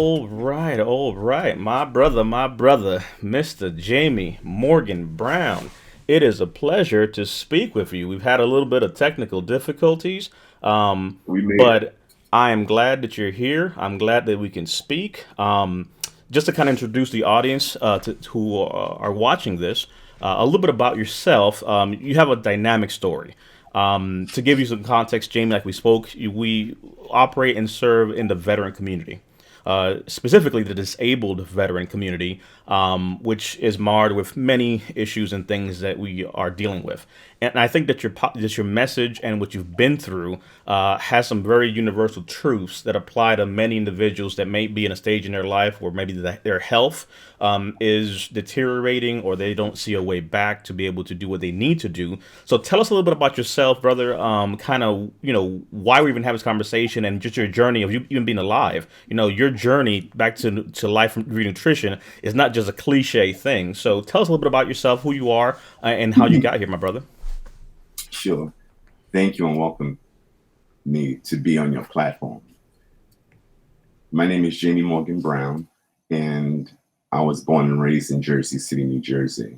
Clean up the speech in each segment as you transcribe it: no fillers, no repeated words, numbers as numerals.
All right. My brother, Mr. Jamie Morgan Brown. It is a pleasure to speak with you. We've had a little bit of technical difficulties, We made it. but I am glad that you're here. I'm glad that we can speak. Just to kind of introduce the audience who are watching this, a little bit about yourself. You have a dynamic story. To give you some context, Jamie, like we spoke, we operate and serve in the veteran community, specifically the disabled veteran community, which is marred with many issues and things that we are dealing with. And I think that your message and what you've been through has some very universal truths that apply to many individuals that may be in a stage in their life where maybe their health is deteriorating or they don't see a way back to be able to do what they need to do. So tell us a little bit about yourself, brother. Kind of, why we even have this conversation and just your journey of you even being alive. Your journey back to life through nutrition is not just a cliche thing. So tell us a little bit about yourself, who you are, and how you got here, my brother. Sure. Thank you and welcome me to be on your platform. My name is Jamie Morgan Brown, and I was born and raised in Jersey City, New Jersey.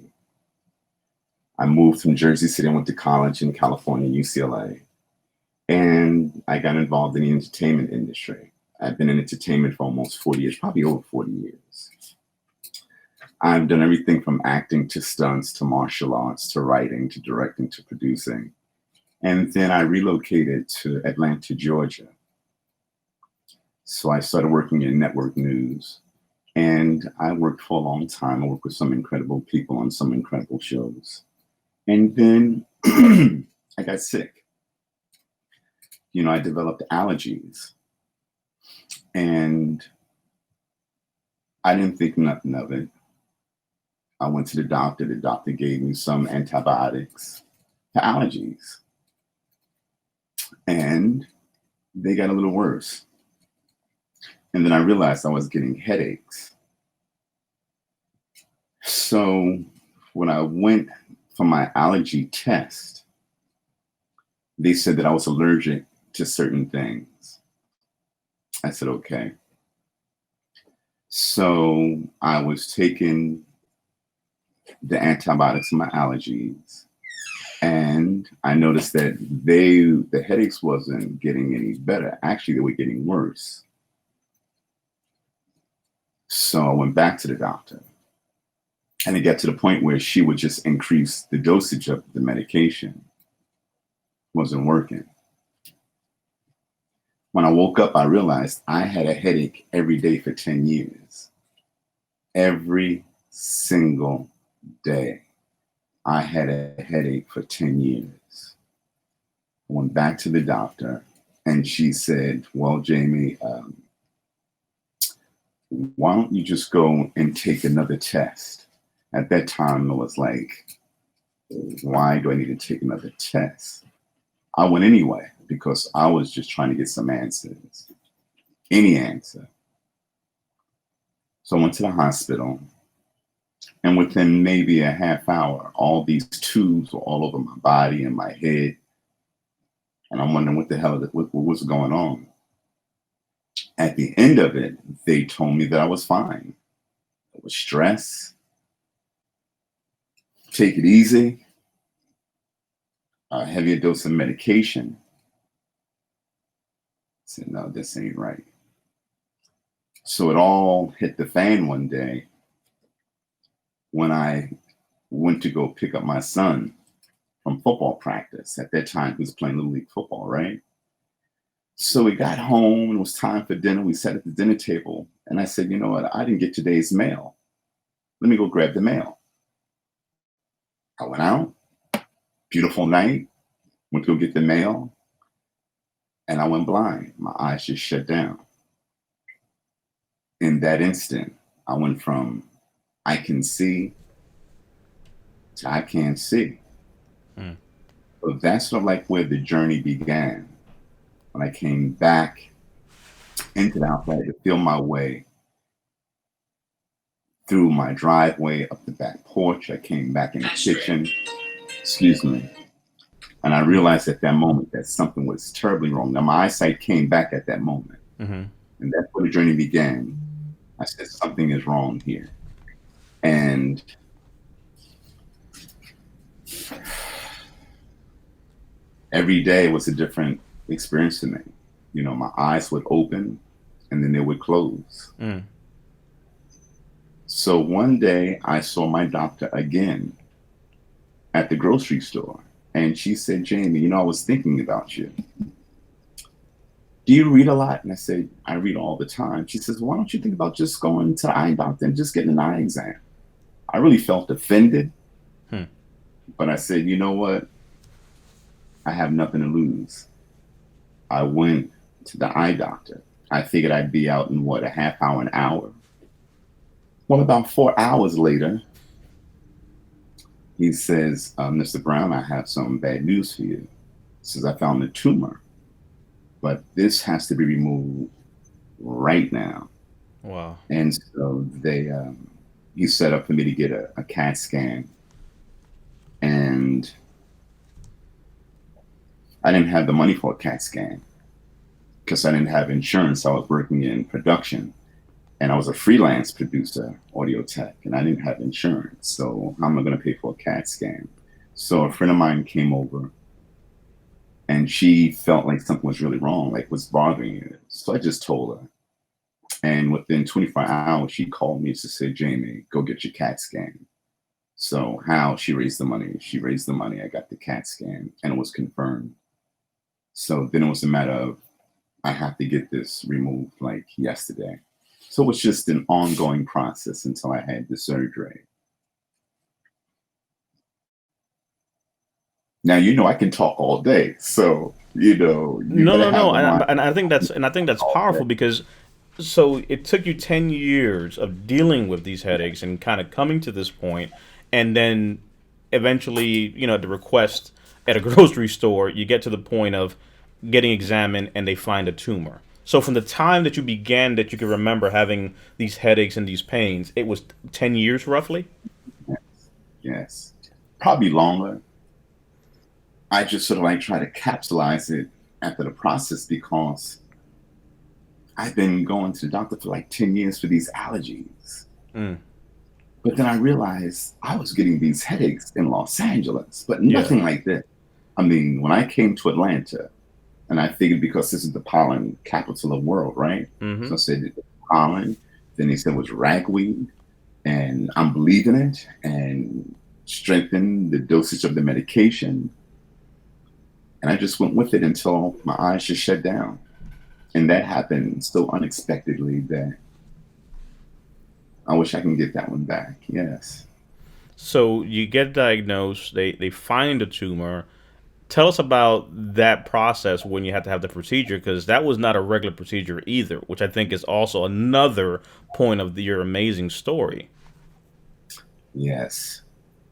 I moved from Jersey City. I went to college in California, UCLA, and I got involved in the entertainment industry. I've been in entertainment for almost 40 years, probably over 40 years. I've done everything from acting to stunts to martial arts to writing to directing to producing. And then I relocated to Atlanta, Georgia. So I started working in network news. And I worked for a long time. I worked with some incredible people on some incredible shows. And then I got sick. I developed allergies. And I didn't think nothing of it. I went to the doctor. The doctor gave me some antibiotics for allergies. And they got a little worse. And then I realized I was getting headaches. So when I went for my allergy test, they said that I was allergic to certain things. I said, okay. So I was taking the antibiotics for my allergies. And I noticed that the headaches wasn't getting any better. Actually, they were getting worse. So I went back to the doctor. And it got to the point where she would just increase the dosage of the medication. It wasn't working. When I woke up, I realized I had a headache every day for 10 years. Every single day. I had a headache for 10 years. I went back to the doctor and she said, well, Jamie, why don't you just go and take another test? At that time, it was like, why do I need to take another test? I went anyway because I was just trying to get some answers, any answer. So I went to the hospital. And within maybe a half hour, all these tubes were all over my body and my head. And I'm wondering what the hell, what was going on. At the end of it, they told me that I was fine. It was stress. Take it easy. A heavier dose of medication. I said, no, this ain't right. So it all hit the fan one day when I went to go pick up my son from football practice. At that time, he was playing Little League football, right? So we got home and it was time for dinner. We sat at the dinner table and I said, you know what? I didn't get today's mail. Let me go grab the mail. I went out, beautiful night, went to go get the mail, and I went blind. My eyes just shut down. In that instant, I went from I can see to I can't see. Mm. So that's sort of like where the journey began. When I came back into the house, I had to feel my way through my driveway, up the back porch. I came back in the kitchen, excuse me, and I realized at that moment that something was terribly wrong. Now, my eyesight came back at that moment, Hmm. and that's where the journey began. I said, something is wrong here. And every day was a different experience to me. You know, my eyes would open and then they would close. Mm. So one day I saw my doctor again at the grocery store. And she said, Jamie, I was thinking about you. Do you read a lot? And I said, I read all the time. She says, why don't you think about just going to the eye doctor and just getting an eye exam? I really felt offended, Hmm. but I said, you know what? I have nothing to lose. I went to the eye doctor. I figured I'd be out in what, a half hour, an hour. Well, about 4 hours later, he says, Mr. Brown, I have some bad news for you. He says, I found a tumor, but this has to be removed right now. Wow. And so he set up for me to get a CAT scan. And I didn't have the money for a CAT scan because I didn't have insurance. I was working in production and I was a freelance producer, audio tech, and I didn't have insurance. So how am I going to pay for a CAT scan? So a friend of mine came over and she felt like something was really wrong, like what's bothering you. So I just told her. And within 24 hours, she called me to say, Jamie, go get your CAT scan. So how she raised the money? She raised the money. I got the CAT scan and it was confirmed. So then it was a matter of, I have to get this removed like yesterday. So it was just an ongoing process until I had the surgery. Now, I can talk all day. So, you No, got to no, have no, the mind and I think that's all day. powerful because so it took you 10 years of dealing with these headaches and kind of coming to this point, and then eventually, at the request at a grocery store, you get to the point of getting examined and they find a tumor. So from the time that you began that you can remember having these headaches and these pains, it was 10 years roughly. Yes. Yes. Probably longer. I just sort of like try to capsulize it after the process because I've been going to the doctor for like 10 years for these allergies. Mm. But then I realized I was getting these headaches in Los Angeles, but Yeah. nothing like this. I mean, when I came to Atlanta, and I figured because this is the pollen capital of the world, right? Mm-hmm. So I said pollen. Then they said it was ragweed, and I'm believing it and strengthened the dosage of the medication. And I just went with it until my eyes just shut down. And that happened so unexpectedly that I wish I can get that one back. Yes. So you get diagnosed, they find a tumor. Tell us about that process when you had to have the procedure, because that was not a regular procedure either, which I think is also another point of your amazing story. Yes.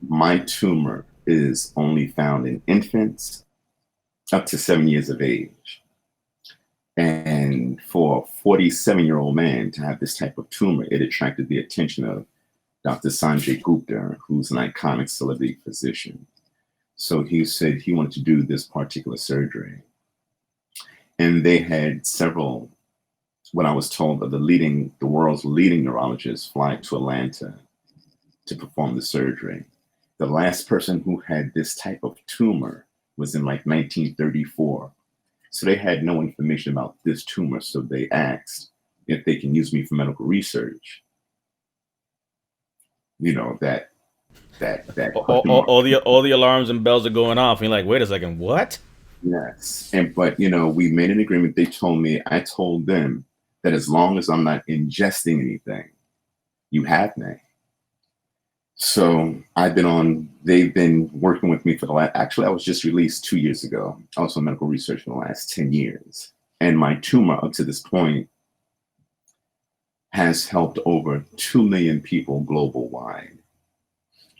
My tumor is only found in infants up to 7 years of age. And for a 47-year-old man to have this type of tumor, it attracted the attention of Dr. Sanjay Gupta, who's an iconic celebrity physician. So he said he wanted to do this particular surgery. And they had several, what I was told, of the world's leading neurologists fly to Atlanta to perform the surgery. The last person who had this type of tumor was in like 1934. So they had no information about this tumor. So they asked if they can use me for medical research. You know, that question mark. All the alarms and bells are going off. And you're like, wait a second, what? Yes. And but we made an agreement. I told them that as long as I'm not ingesting anything, you have me. So they've been working with me for the last, actually, I was just released 2 years ago. I was on medical research for the last 10 years. And my tumor up to this point has helped over 2 million people global wide.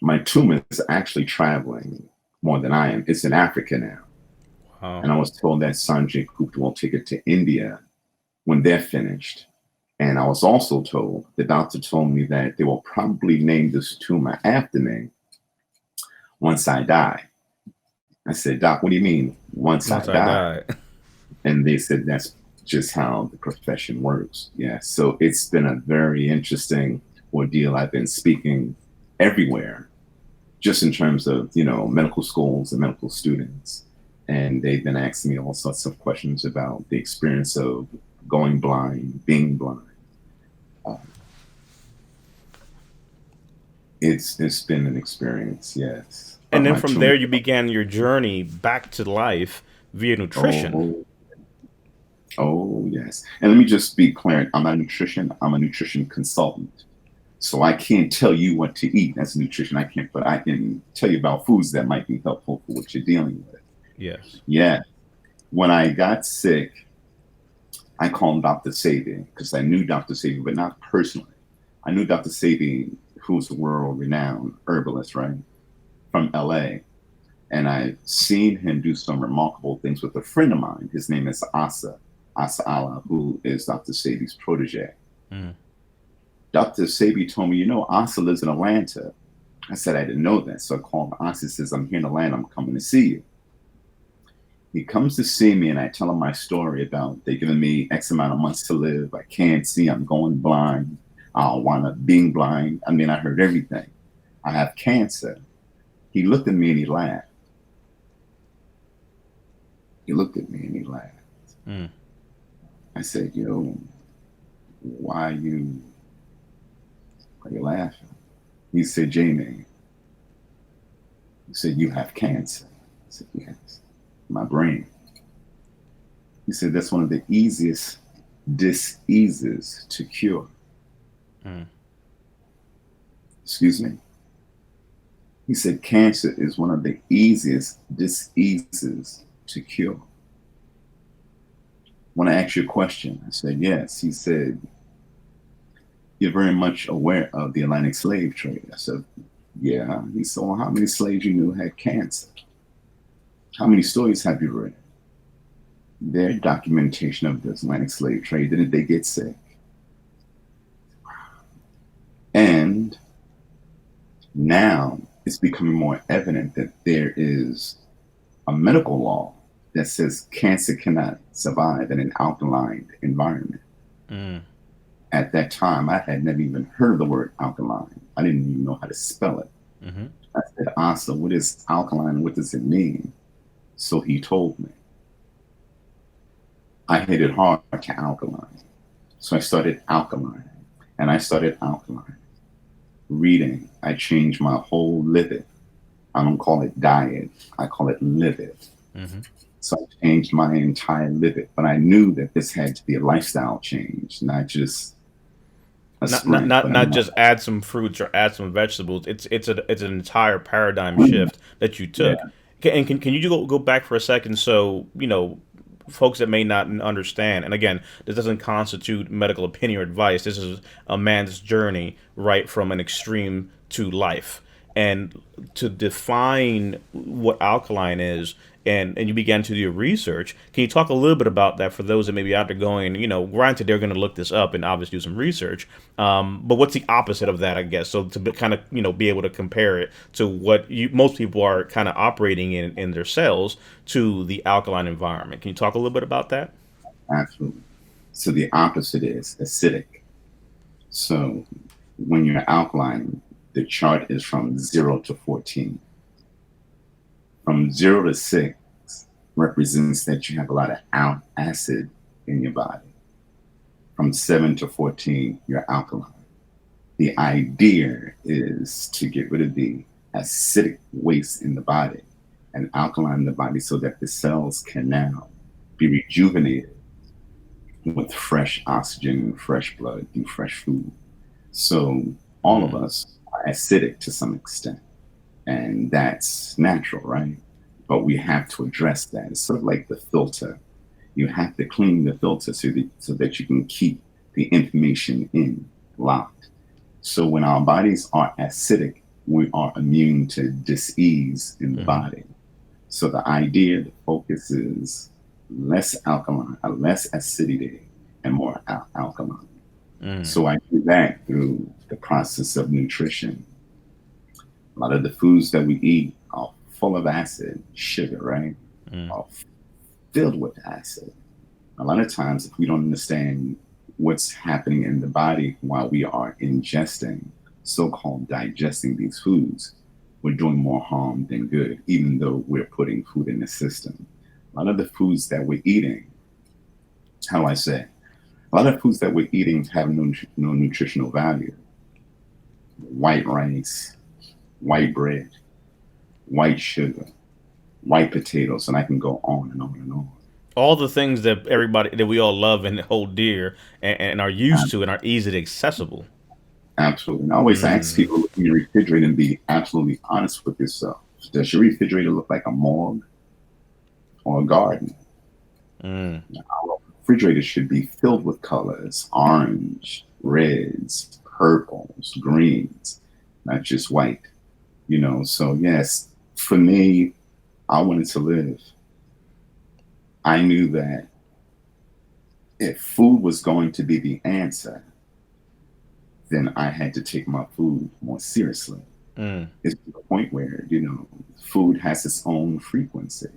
My tumor is actually traveling more than I am. It's in Africa now. Wow. And I was told that Sanjay Gupta will take it to India when they're finished. And I was also told, the doctor told me that they will probably name this tumor after me once I die. I said, Doc, what do you mean once I Once I die? die. And they said, that's just how the profession works. Yeah. So it's been a very interesting ordeal. I've been speaking everywhere, just in terms of, medical schools and medical students. And they've been asking me all sorts of questions about the experience of going blind, being blind. Uh, it's been an experience, yes. And then My from tumor. there, you began your journey back to life via nutrition. Oh, oh, yes. And let me just be clear. I'm not a nutrition. I'm a nutrition consultant. So I can't tell you what to eat as a nutrition. I can't, but I can tell you about foods that might be helpful for what you're dealing with. Yes. Yeah. When I got sick, I called Dr. Sabi because I knew Dr. Sabi, but not personally. I knew Dr. Sabi, who's a world renowned herbalist, right, from LA. And I've seen him do some remarkable things with a friend of mine. His name is Asa Allah, who is Dr. Sabi's protege. Mm. Dr. Sabi told me, Asa lives in Atlanta. I said, I didn't know that. So I called Asa. He says, I'm here in Atlanta. I'm coming to see you. He comes to see me, and I tell him my story about they giving me X amount of months to live. I can't see. I'm going blind. I'll wind up being blind. I mean, I heard everything. I have cancer. He looked at me and he laughed. He looked at me and he laughed. Mm. I said, why are you laughing? He said, Jamie, he said, you have cancer. I said, yes, my brain. He said, that's one of the easiest diseases to cure. Mm. Excuse me. He said, cancer is one of the easiest diseases to cure. When I asked you a question, I said, yes. He said, you're very much aware of the Atlantic slave trade. I said, yeah. He said, well, how many slaves you knew had cancer? How many stories have you read? Their documentation of the Atlantic slave trade, didn't they get sick? And now it's becoming more evident that there is a medical law that says cancer cannot survive in an alkaline environment. Mm. At that time, I had never even heard of the word alkaline. I didn't even know how to spell it. Mm-hmm. I said, Asa, what is alkaline? What does it mean? So he told me. I hit it hard to alkaline. So I started alkaline. And I started alkaline. Reading, I changed my whole living. I don't call it diet. I call it live it. Mm-hmm. So I changed my entire live it. But I knew that this had to be a lifestyle change, not just a Not, not sprint. not But not just add some fruits or add some vegetables. It's an entire paradigm shift that you yeah, took. Can you go back for a second? So folks that may not understand, and again, this doesn't constitute medical opinion or advice. This is a man's journey right from an extreme to life, and to define what alkaline is. And you began to do your research. Can you talk a little bit about that for those that may be out there going, granted they're going to look this up and obviously do some research, but what's the opposite of that, I guess? So to kind of, be able to compare it to what most people are kind of operating in their cells to the alkaline environment. Can you talk a little bit about that? absolutely. So the opposite is acidic. So when you're alkaline, the chart is from 0 to 14. From 0 to 6 represents that you have a lot of acid in your body. From 7 to 14, you're alkaline. The idea is to get rid of the acidic waste in the body and alkaline the body so that the cells can now be rejuvenated with fresh oxygen, fresh blood, and fresh food. So all of Mm. us are acidic to some extent, and that's natural, right? But we have to address that. It's sort of like the filter. You have to clean the filter so that you can keep the information in locked. So when our bodies are acidic, we are immune to disease in the Mm-hmm. body. So the idea, the focus is less alkaline, less acidity, and more alkaline. Mm. So I do that through the process of nutrition. A lot of the foods that we eat are full of acid, sugar, right? Mm. Are filled with acid. A lot of times, if we don't understand what's happening in the body while we are ingesting, so-called digesting these foods, we're doing more harm than good, even though we're putting food in the system. A lot of the foods that we're eating, how do I say? A lot of foods that we're eating have no nutritional value. White rice, white bread, white sugar, white potatoes, and I can go on and on and on. All the things that everybody that we all love and hold dear and are used to and are easily accessible. Absolutely. And I always ask Mm, people, look in your refrigerator and be absolutely honest with yourself. Does your refrigerator look like a morgue or a garden? mm. Our refrigerator should be filled with colors: orange, reds, purples, greens, not just white. So yes, for me, I wanted to live. I knew that if food was going to be the answer, then I had to take my food more seriously. Mm. It's to the point where, food has its own frequency,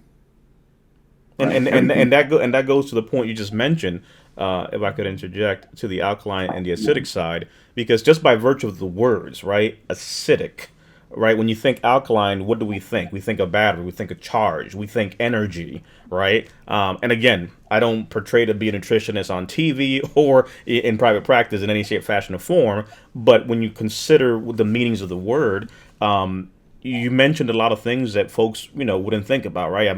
And right? and and Everything. and that goes to the point you just mentioned. If I could interject to the alkaline and the acidic side, because just by virtue of the words, right, acidic, right. When you think alkaline, what do we think? We think of battery, we think of charge, we think energy, right? And again, I don't portray to be a nutritionist on TV or in private practice in any shape, fashion, or form. But when you consider the meanings of the word, you mentioned a lot of things that folks wouldn't think about, right?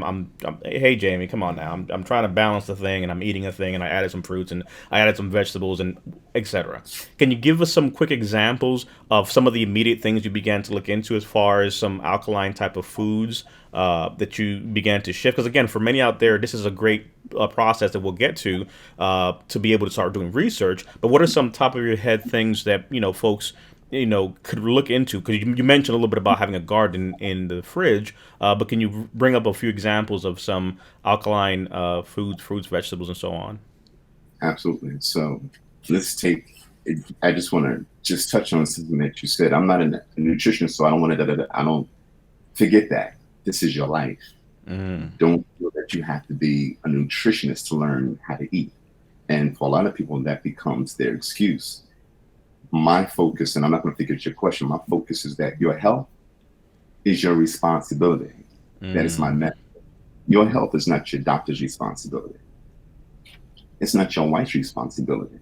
Hey Jamie, come on now. I'm trying to balance the thing, and I'm eating a thing, and I added some fruits, and I added some vegetables, and etc. Can you give us some quick examples of some of the immediate things you began to look into as far as some alkaline type of foods that you began to shift? Because again, for many out there, this is a great process that we'll get to be able to start doing research. But what are some top of your head things that folks could look into? Because you mentioned a little bit about having a garden in the fridge, but can you bring up a few examples of some alkaline foods, fruits, vegetables, and so on? Absolutely. So let's take. I just want to just touch on something that you said. I'm not a nutritionist, so I don't want to. I don't forget that this is your life. Mm, Don't feel that you have to be a nutritionist to learn how to eat. And for a lot of people, that becomes their excuse. My focus, and I'm not going to forget your question. My focus is that your health is your responsibility. That is my mm. message. Your health is not your doctor's responsibility. It's not your wife's responsibility.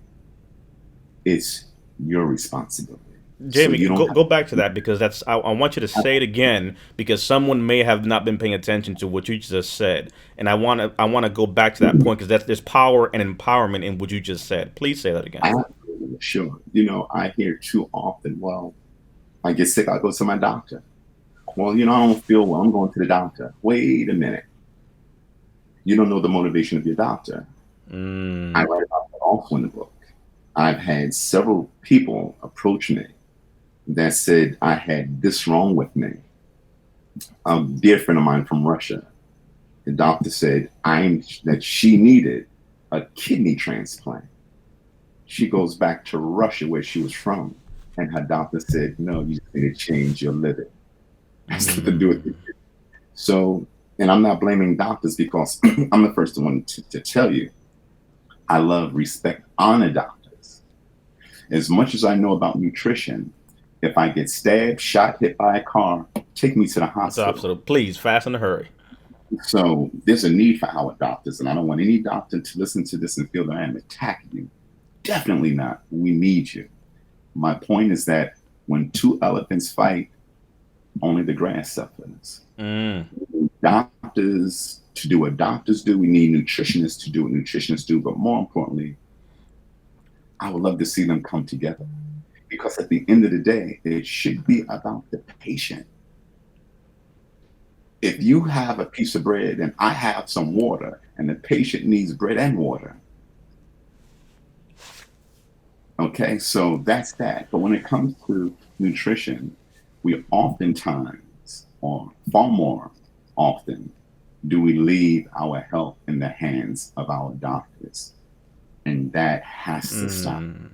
It's your responsibility. So Jamie, you don't go back to that because I want you to say it again because someone may have not been paying attention to what you just said, and I want to go back to that have point because there's power and empowerment in what you just said. Please say that again. absolutely sure. I hear too often, well, I get sick, I'll go to my doctor. Well, I don't feel well, I'm going to the doctor. Wait a minute. You don't know the motivation of your doctor. I Mm, write about that also in the book. I've had several people approach me that said I had this wrong with me. A dear friend of mine from Russia, the doctor said that she needed a kidney transplant. She goes back to Russia where she was from, and her doctor said, "No, you just need to change your liver." Has nothing to do with it. mm. So, and I'm not blaming doctors because I'm the first one to tell you I love, respect, honor doctors. As much as I know about nutrition, if I get stabbed, shot, hit by a car, take me to the So hospital. absolutely, please, fast and a hurry. So there's a need for our doctors, and I don't want any doctor to listen to this and feel that I am attacking you. Definitely not. We need you. My point is that when two elephants fight, only the grass suffers. Mm, Doctors to do what doctors do. We need nutritionists to do what nutritionists do. But more importantly, I would love to see them come together because at the end of the day, it should be about the patient. If you have a piece of bread and I have some water and the patient needs bread and water, okay, so that's that. But when it comes to nutrition, we oftentimes, or far more often, do we leave our health in the hands of our doctors? And that has to stop. mm.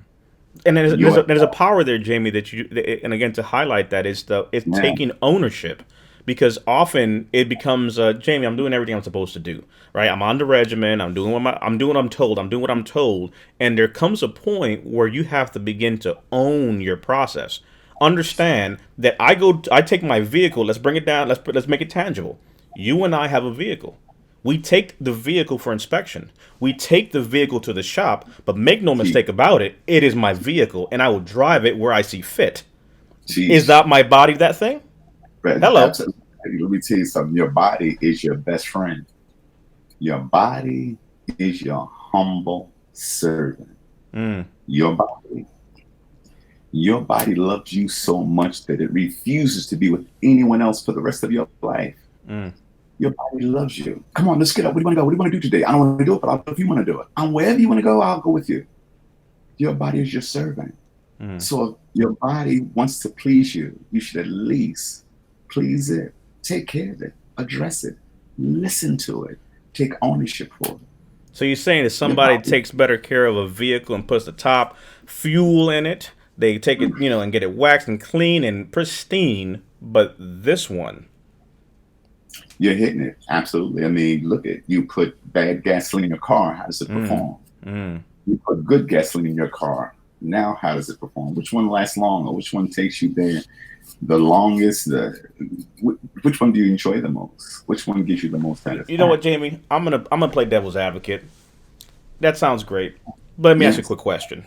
And there's Your a power there, Jamie, that you and again to highlight that is it's yeah, taking ownership because often it becomes, Jamie, I'm doing everything I'm supposed to do, right? I'm on the regimen. I'm doing what I'm told. I'm doing what I'm told, and there comes a point where you have to begin to own your process. Understand that I take my vehicle. Let's bring it down. Let's make it tangible. You and I have a vehicle. We take the vehicle for inspection. We take the vehicle to the shop, but make no Teach, mistake about it, it is my vehicle, and I will drive it where I see fit. Is teach. not my body that thing? Hello. Absolutely. Let me tell you something. Your body is your best friend. Your body is your humble servant. Mm, Your body. Your body loves you so much that it refuses to be with anyone else for the rest of your life. mm, Your body loves you. Come on, let's get up. Where do you want to go? What do you want to do today? I don't want to do it, but I'll, if you want to do it. And wherever you want to go, I'll go with you. Your body is your servant. mm. So if your body wants to please you, you should at least please it. Take care of it. Address it. Listen to it. Take ownership for it. So you're saying that Your somebody body. takes better care of a vehicle and puts the top fuel in it. They take it, and get it waxed and clean and pristine. But this one, You're hitting it. Absolutely. I mean, look at you put bad gasoline in your car. How does it mm, perform? mm. You put good gasoline in your car. Now, how does it perform? Which one lasts longer? Which one takes you there the longest? Which one do you enjoy the most? Which one gives you the most You know what, satisfaction? Jamie? I'm gonna play devil's advocate. That sounds great. But let me ask you a Yes. quick question.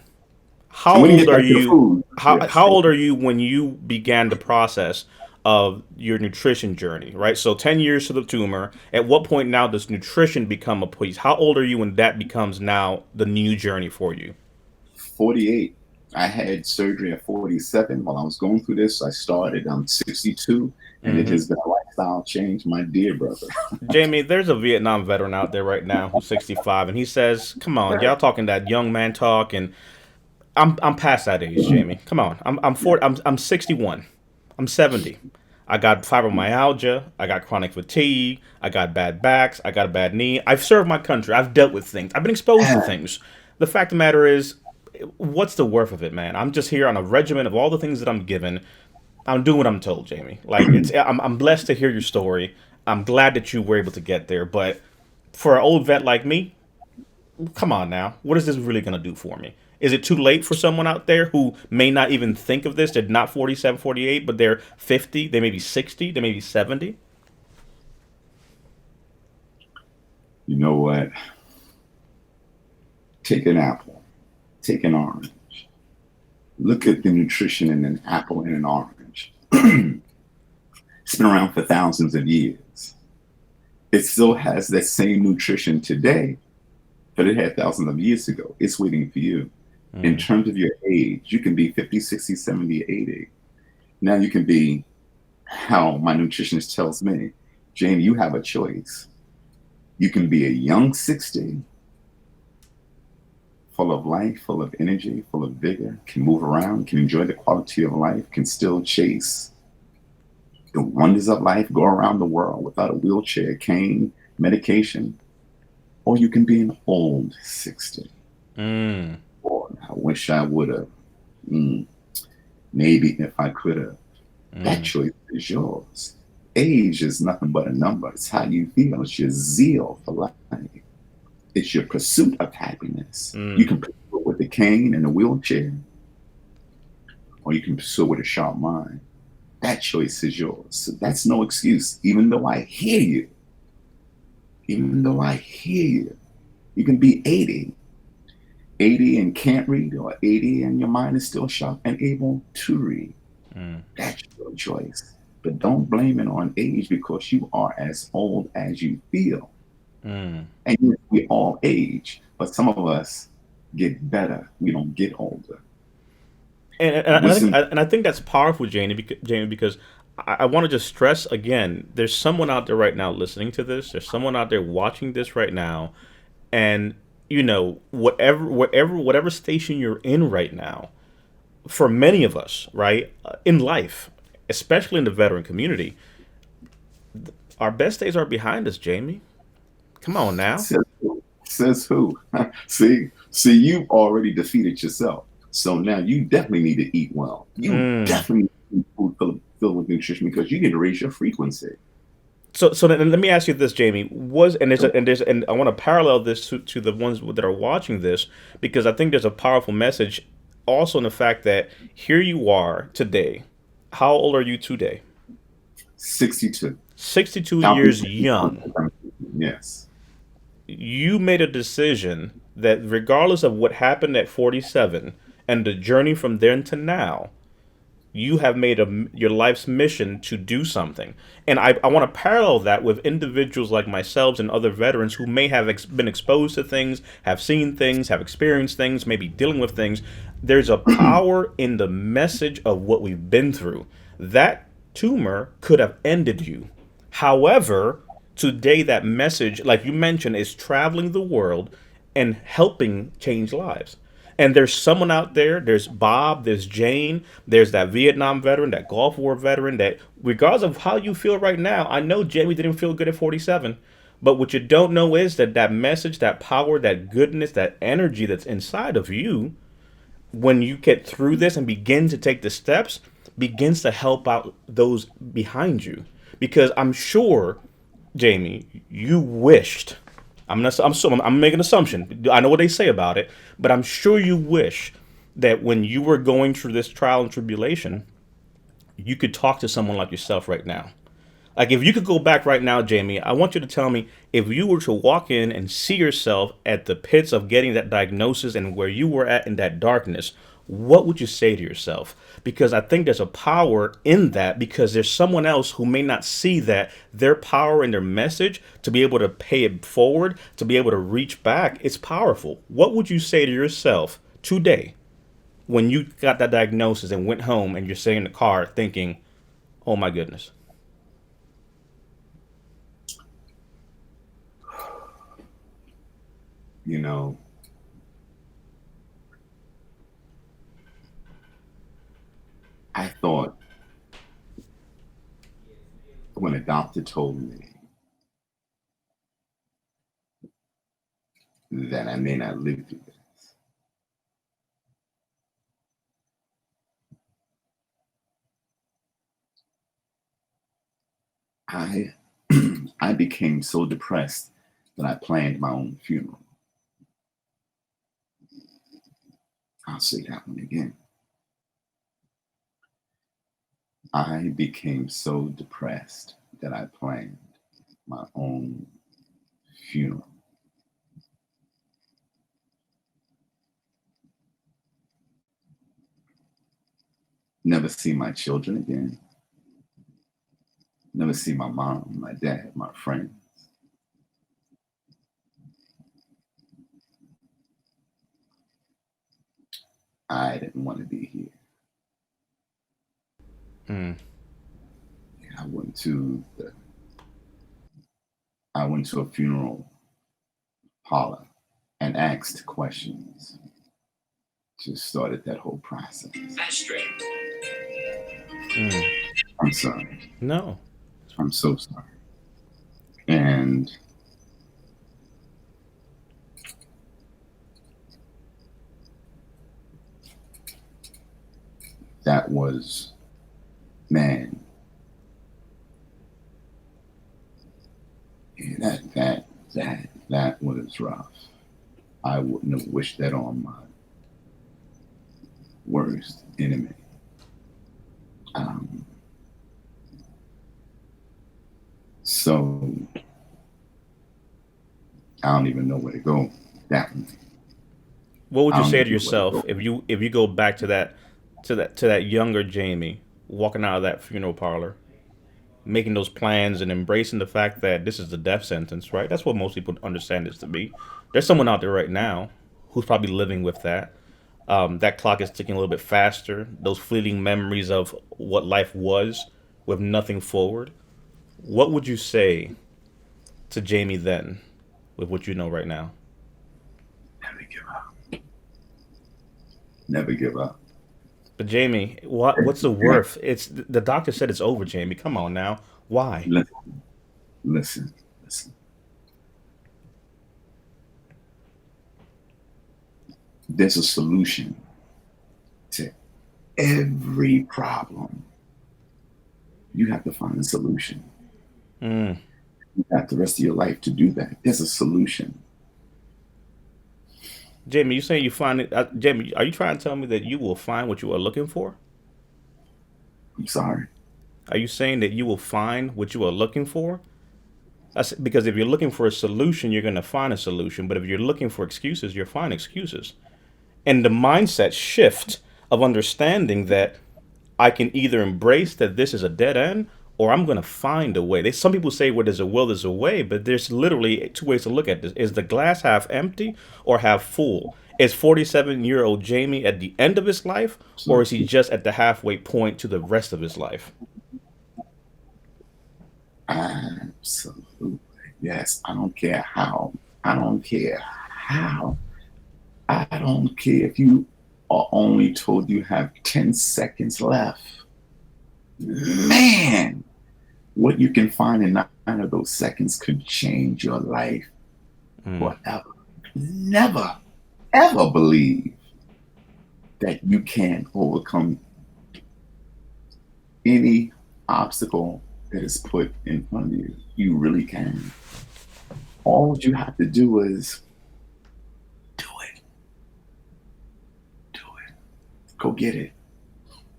How And we can old get are back to the you? food. Yes. How old are you when you began the process of your nutrition journey? Right. So 10 years to the tumor. At what point now does nutrition become a piece? How old are you when that becomes now the new journey for you? 48. I had surgery at 47. While I was going through this, I started. I'm 62, and it Hmm. has been a lifestyle change, my dear brother. Jamie, there's a Vietnam veteran out there right now who's 65, and he says, "Come on, y'all talking that young man talk, and I'm past that age, Jamie. Come on, I'm 40, I'm 61, I'm 70. I got fibromyalgia, I got chronic fatigue, I got bad backs, I got a bad knee. I've served my country, I've dealt with things, I've been exposed to things. The fact of the matter is, what's the worth of it, man? I'm just here on a regimen of all the things that I'm given. I'm doing what I'm told, Jamie. Like I'm blessed to hear your story. I'm glad that you were able to get there, but for an old vet like me, come on now. What is this really going to do for me? Is it too late for someone out there who may not even think of this? They're not 47, 48, but they're 50, they may be 60, they may be 70. You know what? Take an apple, take an orange. Look at the nutrition in an apple and an orange. It's been around for thousands of years. It still has that same nutrition today that it had thousands of years ago. It's waiting for you. In Mm, terms of your age, you can be 50, 60, 70, 80. Now you can be how my nutritionist tells me, Jamie, you have a choice. You can be a young 60, full of life, full of energy, full of vigor, can move around, can enjoy the quality of life, can still chase the wonders of life, go around the world without a wheelchair, cane, medication, or you can be an old 60. mm, Boy, I wish I would have. Mm, maybe if I could have. That mm, choice is yours. Age is nothing but a number. It's how you feel. It's your zeal for life. It's your pursuit of happiness. You mm. can pursue it with the cane and the wheelchair, or you can pursue it with a sharp mind. That choice is yours. So that's no excuse. Even though I hear you, even though I hear you, you can be 80, 80 and can't read, or 80 and your mind is still sharp and able to read. Mm. That's your choice. But don't blame it on age because you are as old as you feel. Mm. And yes, we all age, but some of us get better. We don't get older. Wisdom. And I think that's powerful, Jamie, because I want to just stress again. There's someone out there right now listening to this. There's someone out there watching this right now, and whatever station you're in right now, for many of us, right, in life, especially in the veteran community, our best days are behind us, Jamie. Come on now. Says who? Says who? See, you've already defeated yourself. So now you definitely need to eat well. You Mm, definitely need food filled with nutrition because you get to raise your frequency. So then let me ask you this, Jamie. Was and there's So a, and there's and I want to parallel this to the ones that are watching this because I think there's a powerful message also in the fact that here you are today. How old are you today? 62. 62 Counting years young. yes. You made a decision that regardless of what happened at 47 and the journey from then to now, you have made your life's mission to do something. And I want to parallel that with individuals like myself and other veterans who may have been exposed to things, have seen things, have experienced things, maybe dealing with things. There's a power in the message of what we've been through. That tumor could have ended you. However, today that message, like you mentioned, is traveling the world and helping change lives. And there's someone out there, there's Bob, there's Jane, there's that Vietnam veteran, that Gulf War veteran, that regardless of how you feel right now, I know Jamie didn't feel good at 47. But what you don't know is that that message, that power, that goodness, that energy that's inside of you, when you get through this and begin to take the steps, begins to help out those behind you. Because I'm sure, Jamie, you wished. I'm making an assumption. I know what they say about it, but I'm sure you wish that when you were going through this trial and tribulation, you could talk to someone like yourself right now. Like if you could go back right now, Jamie, I want you to tell me if you were to walk in and see yourself at the pits of getting that diagnosis and where you were at in that darkness, what would you say to yourself? Because I think there's a power in that because there's someone else who may not see that their power and their message to be able to pay it forward, to be able to reach back, it's powerful. What would you say to yourself today when you got that diagnosis and went home and you're sitting in the car thinking, oh my goodness? You know, I thought when a doctor told me that I may not live through this, I I became so depressed that I planned my own funeral. I'll say that one again. I became so depressed that I planned my own funeral. Never see my children again. Never see my mom, my dad, my friends. I didn't want to be here. Hmm. I went to a funeral parlor and asked questions. Just started that whole process. Hmm. I'm sorry. No. I'm so sorry. And that was, man, yeah, that was rough. I wouldn't have wished that on my worst enemy. Um, so I don't even know where to go. That one, What would I you don't say even to know where to yourself go. if you go back to that younger Jamie walking out of that funeral parlor, making those plans and embracing the fact that this is the death sentence, right? That's what most people understand this to be. There's someone out there right now who's probably living with that. That clock is ticking a little bit faster. Those fleeting memories of what life was with nothing forward. What would you say to Jamie then, with what you know right now? Never give up. Never give up. But Jamie, what's the worth? It's the doctor said it's over, Jamie. Come on now. Why? Listen, listen, listen. There's a solution to every problem. You have to find a solution. Mm. You have the rest of your life to do that. There's a solution. Jamie, you saying you find it? Jamie, are you trying to tell me that you will find what you are looking for? I'm sorry. Are you saying that you will find what you are looking for? Because if you're looking for a solution, you're going to find a solution. But if you're looking for excuses, you'll find excuses. And the mindset shift of understanding that I can either embrace that this is a dead end or I'm going to find a way. Some people say, well, there's a will, there's a way, but there's literally two ways to look at this. Is the glass half empty or half full? Is 47-year-old Jamie at the end of his life, or So is he just at the halfway point to the rest of his life? absolutely. Yes. I don't care how. I don't care how. I don't care if you are only told you have 10 seconds left. Man, what you can find in 9 of those seconds could change your life Mm. forever. Never, ever believe that you can't overcome any obstacle that is put in front of you. You really can. All you have to do is do it. Do it. Go get it.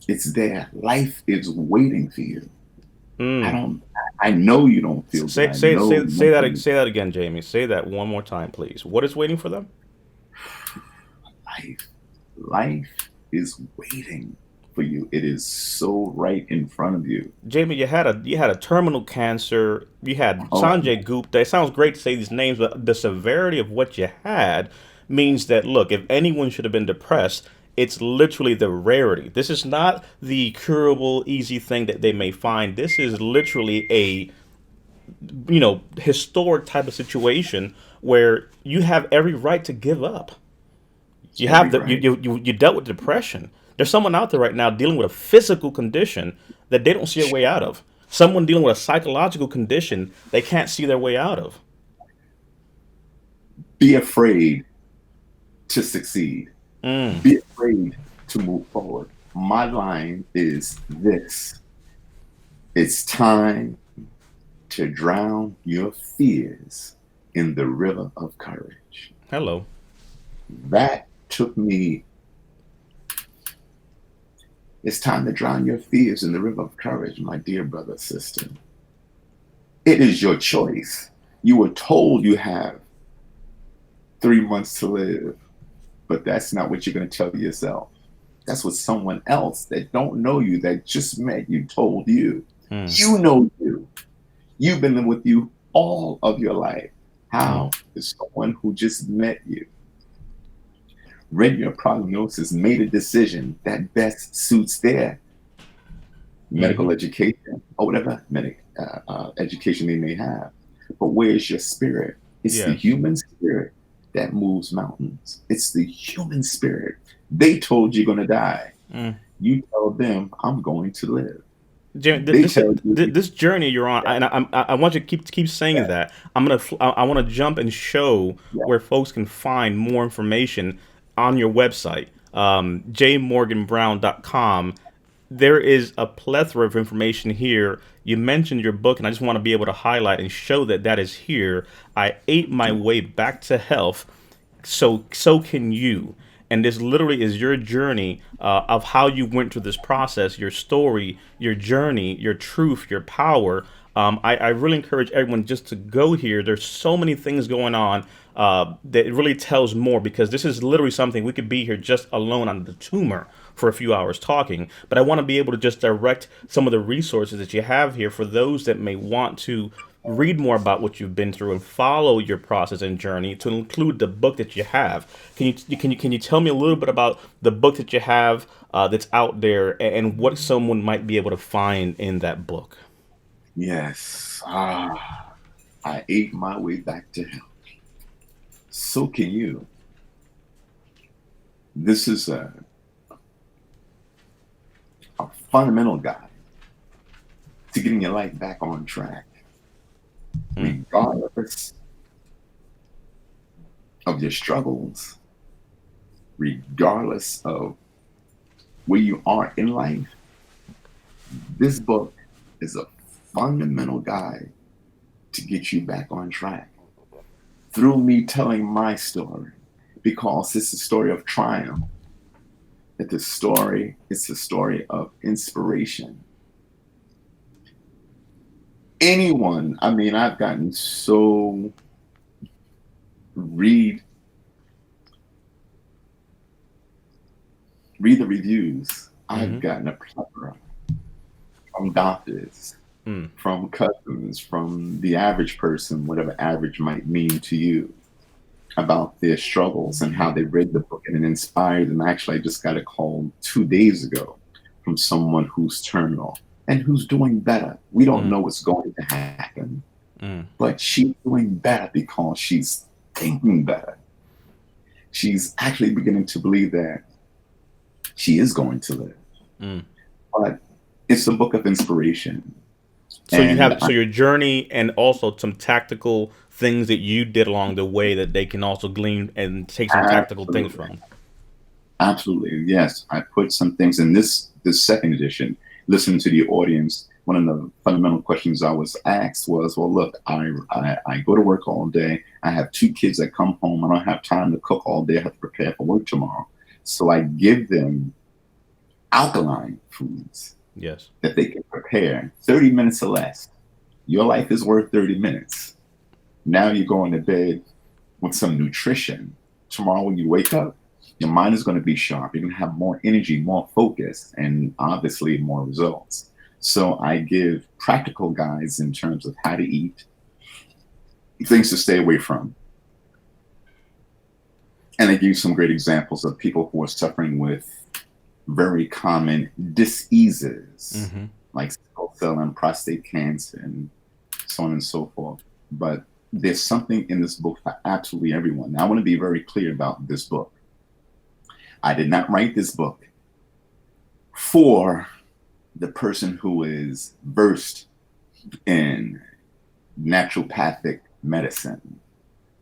It's there. Life is waiting for you. I Mm. don't. I know you don't feel good. Say I say know say say that mentally. say that again, Jamie. Say that one more time, please. What is waiting for them? Life, life is waiting for you. It is so right in front of you. Jamie, you had a terminal cancer. You had Oh, Sanjay Gupta. It sounds great to say these names, but the severity of what you had means that look, if anyone should have been depressed, it's literally the rarity. This is not the curable, easy thing that they may find. This is literally a historic type of situation where you have every right to give up. You have every the right. you dealt with depression. There's someone out there right now dealing with a physical condition that they don't see a way out of. Someone dealing with a psychological condition they can't see their way out of. Be afraid to succeed. Mm. Be afraid to move forward. My line is this: it's time to drown your fears in the river of courage. Hello. That took me. It's time to drown your fears in the river of courage, my dear brother, sister. It is your choice. You were told you have 3 months to live, but that's not what you're going to tell yourself. That's what someone else that don't know you, that just met you, told you. Mm. You know you. You've been with you all of your life. Mm. How is someone who just met you, read your prognosis, made a decision that best suits their Mm-hmm. medical education or whatever education they may have? But where's your spirit? It's the Yes. human spirit that moves mountains. It's the human spirit. They told you're going to die. Mm. You tell them, I'm going to live. Jamie, They tell you, this journey you're on, and I want you to keep saying yeah, that. I want to jump and show yeah, where folks can find more information on your website, jmorganbrown.com. There is a plethora of information here. You mentioned your book, and I just want to be able to highlight and show that that is here. I ate my way back to health, so can you. And this literally is your journey of how you went through this process, your story, your journey, your truth, your power. I really encourage everyone just to go here. There's so many things going on that it really tells more, because this is literally something we could be here just alone on the tumor for a few hours talking. But I want to be able to just direct some of the resources that you have here for those that may want to read more about what you've been through and follow your process and journey, to include the book that you have. Can you tell me a little bit about the book that you have that's out there, and what someone might be able to find in that book? yes. I ate my way back to health. So can you. This is a fundamental guide to getting your life back on track, Mm. regardless of your struggles, regardless of where you are in life. This book is a fundamental guide to get you back on track through me telling my story, because it's a story of triumph. It's a story of inspiration. Anyone, I mean, I've gotten so read read the reviews. I've Mm-hmm. gotten a plethora from doctors, Mm. from cousins, from the average person, whatever average might mean to you, about their struggles and how they read the book and it inspired them. Actually, I just got a call 2 days ago from someone who's terminal and who's doing better. We don't Mm. know what's going to happen, Mm. but she's doing better because she's thinking better. She's actually beginning to believe that she is going to live. Mm. But it's a book of inspiration. So you And have so your journey and also some tactical things that you did along the way that they can also glean and take some tactical things absolutely, from. absolutely, yes, I put some things in this second edition. Listening to the audience, one of the fundamental questions I was asked was, "Well, look, I go to work all day. I have two kids that come home. I don't have time to cook all day. I have to prepare for work tomorrow. So I give them alkaline foods Yes. that they can prepare 30 minutes or less. Your life is worth 30 minutes. Now you're going to bed with some nutrition. Tomorrow, when you wake up, your mind is going to be sharp. You're going to have more energy, more focus, and obviously more results. So I give practical guides in terms of how to eat, things to stay away from. And I give some great examples of people who are suffering with very common diseases Mm-hmm. like sickle cell and prostate cancer and so on and so forth. But there's something in this book for absolutely everyone. Now, I want to be very clear about this book. I did not write this book for the person who is versed in naturopathic medicine,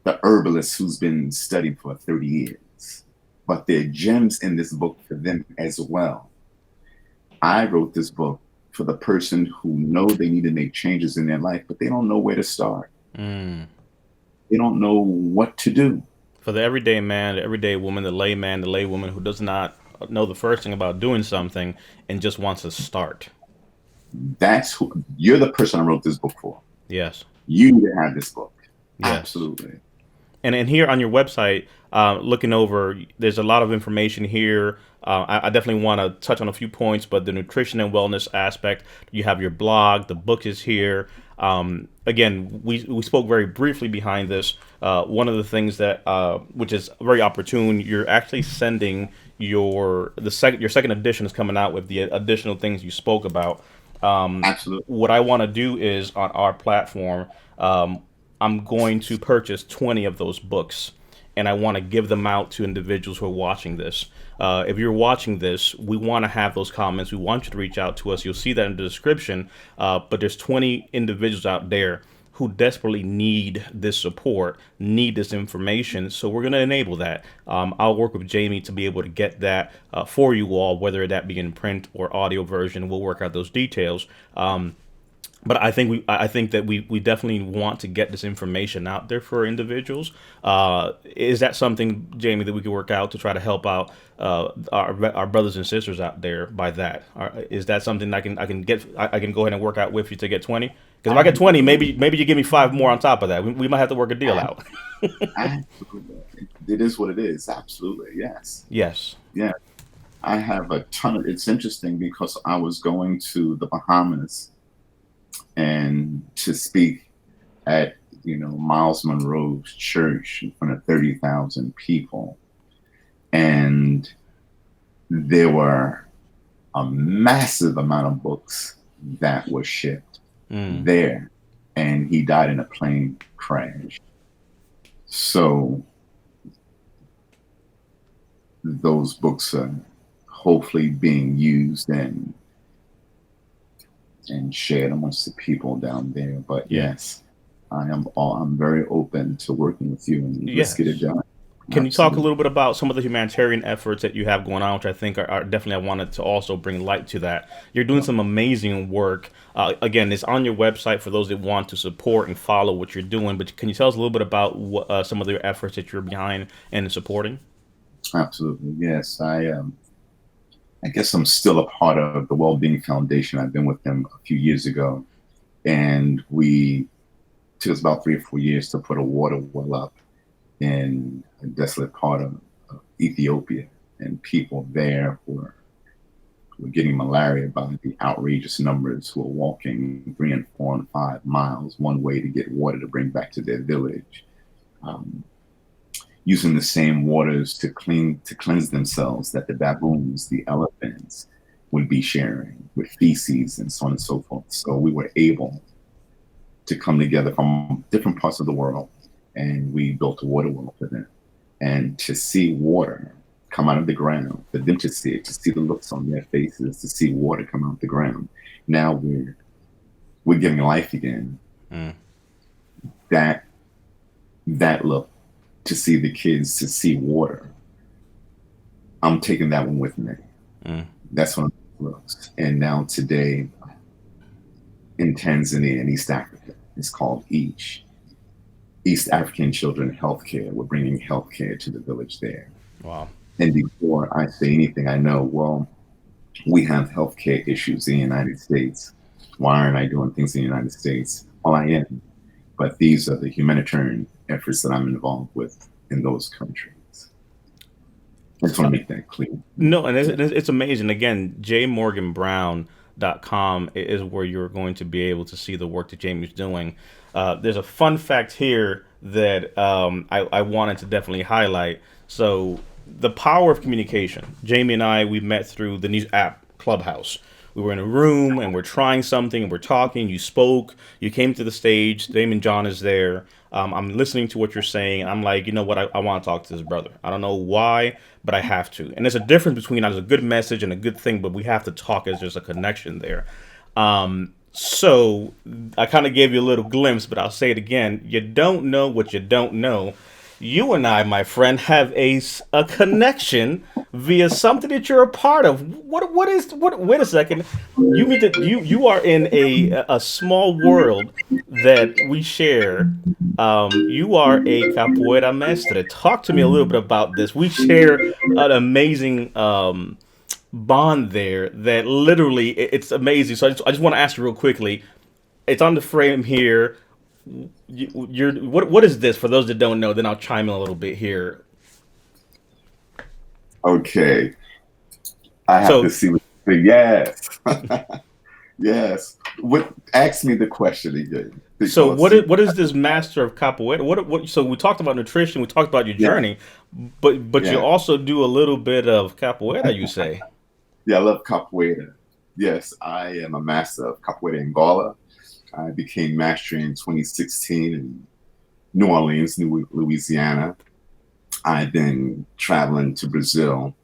the herbalist who's been studying for 30 years. But there are gems in this book for them as well. I wrote this book for the person who know they need to make changes in their life, but they don't know where to start. Mm. They don't know what to do. For the everyday man, the everyday woman, the layman, the laywoman who does not know the first thing about doing something and just wants to start. That's who you're the person I wrote this book for. Yes. You need to have this book. Yes. Absolutely. And here on your website, looking over, there's a lot of information here. I definitely want to touch on a few points, but the nutrition and wellness aspect, you have your blog, the book is here. Again, we spoke very briefly behind this. One of the things that, which is very opportune, you're actually sending your second edition is coming out with the additional things you spoke about. Absolutely. What I want to do is on our platform, um, I'm going to purchase 20 of those books and I want to give them out to individuals who are watching this. If you're watching this, we want to have those comments. We want you to reach out to us. You'll see that in the description. But there's 20 individuals out there who desperately need this support, need this information. So we're going to enable that. I'll work with Jamie to be able to get that for you all, whether that be in print or audio version. We'll work out those details. But I think that we definitely want to get this information out there for individuals. Is that something, Jamie, that we could work out to try to help out our brothers and sisters out there by that? Is that something I can go ahead and work out with you to get 20? Because if I get 20, maybe you give me five more on top of that. We might have to work a deal out. Absolutely. It is what it is. Absolutely. Yes. Yes. Yeah. I have a ton of it's interesting because I was going to the Bahamas and to speak at Miles Monroe's church in front of 30,000 people. And there were a massive amount of books that were shipped Mm. there. And he died in a plane crash. So those books are hopefully being used and shared amongst the people down there. But Yeah. yes, I'm very open to working with you and let's get it Yes. done. Can you talk a Absolutely. little bit about some of the humanitarian efforts that you have going on, which I think are definitely, I wanted to also bring light to that. You're doing some amazing work. Again, it's on your website for those that want to support and follow what you're doing. But can you tell us a little bit about some of the efforts that you're behind and supporting? Absolutely. Yes. I guess I'm still a part of the Wellbeing Foundation. I've been with them a few years ago, and we took us about 3 or 4 years to put a water well up in a desolate part of Ethiopia, and people there were getting malaria by the outrageous numbers who are walking 3 and 4 and 5 miles one way to get water to bring back to their village. Um, Using the same waters to cleanse themselves that the baboons, the elephants, would be sharing with feces and so on and so forth. So we were able to come together from different parts of the world, and we built a water well for them. And to see water come out of the ground, for them to see it, to see the looks on their faces, to see water come out of the ground. Now we're giving life again. Mm, That that look, to see the kids, to see water, I'm taking that one with me. mm, That's one of the looks. And now today in Tanzania and East Africa, it's called East African Children Healthcare. We're bringing healthcare to the village there. wow. And before I say anything, I know, well, we have healthcare issues in the United States. Why aren't I doing things in the United States? Well, I am. But these are the humanitarian efforts that I'm involved with in those countries. I just want to make that clear. No, and Yeah. it's amazing. Again, jmorganbrown.com is where you're going to be able to see the work that Jamie's doing. There's a fun fact here that I wanted to definitely highlight. So, the power of communication. Jamie and I, we met through the news app Clubhouse. We were in a room and we're trying something and we're talking. You spoke, you came to the stage. Damon John is there. I'm listening to what you're saying. I'm like, you know what? I want to talk to this brother. I don't know why, but I have to. And there's a difference between there's a good message and a good thing, but we have to talk as there's a connection there. So I kind of gave you a little glimpse, but I'll say it again. You don't know what you don't know. You and I, my friend, have a connection via something that you're a part of. What? Wait a second. You mean that you are in a small world that we share. You are a capoeira mestre. Talk to me a little bit about this. We share an amazing bond there that literally it's amazing. So I just want to ask you real quickly. It's on the frame here. You're what is this for those that don't know? Then I'll chime in a little bit here. Okay. I have to So see what you say. Yes. Yes. What ask me the question again? so Because what is this master of capoeira? What so we talked about nutrition, we talked about your yeah, journey, but you yeah. also do a little bit of capoeira, you say. Yeah, I love capoeira. Yes, I am a master of capoeira Angola. I became master in 2016 in New Orleans, Louisiana. I've been traveling to Brazil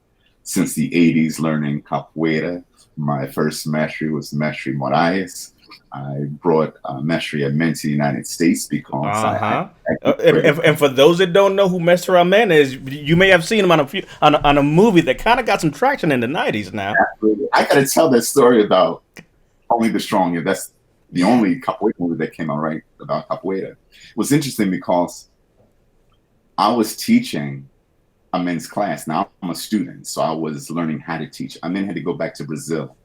since the 80s learning capoeira. My first mastery was Mastery Moraes. I brought Mastery Amen to the United States because I Uh-huh. credit. And for those that don't know who Mr. Amen is, you may have seen him on on a movie that kind of got some traction in the '90s. Now, I got to tell that story about Only the Strong. And that's the only capoeira movie that came out right about capoeira. It was interesting because I was teaching a men's class. Now I'm a student, so I was learning how to teach. I then had to go back to Brazil.